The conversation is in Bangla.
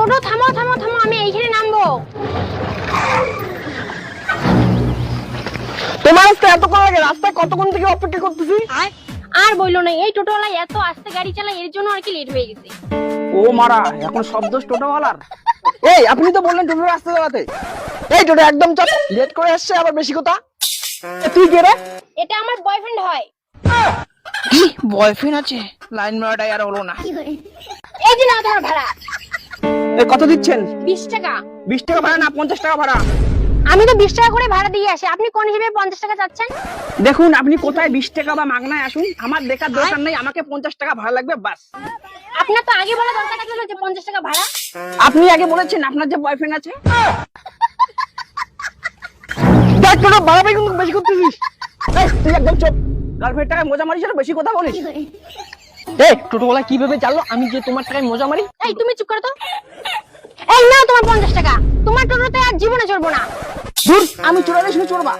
টোটো থামো থামো থামো, আমি এইখানে নামবো। তোমার আজকে এতক্ষণ লাগে, রাস্তায় কতক্ষণ থেকে অপেক্ষা করতেছি। আর বইলো না, এই টোটোওয়ালা এত আস্তে গাড়ি চালায়, এর জন্য আর কি লেট হয়ে গেছে। ও মারা, এখন সব দোষ টোটোওয়ালার। এই আপনি তো বললেন টোটো রাস্তা চালাতে, এই টোটো একদম চাপ, লেট করে আসছে আবার বেশি কথা। তুই কে রে? এটা আমার বয়ফ্রেন্ড হয়। কি বয়ফ্রেন্ড আছে? লাইন মারাটাই আর হলো না। এই যে না তোমার ভাড়া। এই কত দিচ্ছেন? 20 টাকা। 20 টাকা ভাড়া না 50 টাকা ভাড়া? আমি তো 20 টাকা করে ভাড়া দিয়ে আসি, আপনি কোন হিসেবে 50 টাকা চাচ্ছেন? দেখুন আপনি কোথায় 20 টাকা বা মাগনায় আসুন, আমার দেখার দরকার নেই, আমাকে 50 টাকা ভাড়া লাগবে বাস। আপনার তো আগে বলা দরকার ছিল যে 50 টাকা ভাড়া। আপনি আগে বলেছেন আপনার যে বয়ফ্রেন্ড আছে। দেখ তোরা বাড়াবাড়ি কিন্তু বেশি করতেছিস। এই তুই একদম চুপ, গার্লফ্রেন্ড টাকায় মজা মারিস আর বেশি কথা বলিস। এই টোটোওয়ালা কিভাবে জানলো আমি যে তোমার টাকায় মজা মারি? এই তুমি চুপ করো তো। এই নাও তোমার 50 টাকা, তোমার টোটোতে আর জীবনে চড়বো না। ধুর, আমি চোরালে শুনে চড়বা।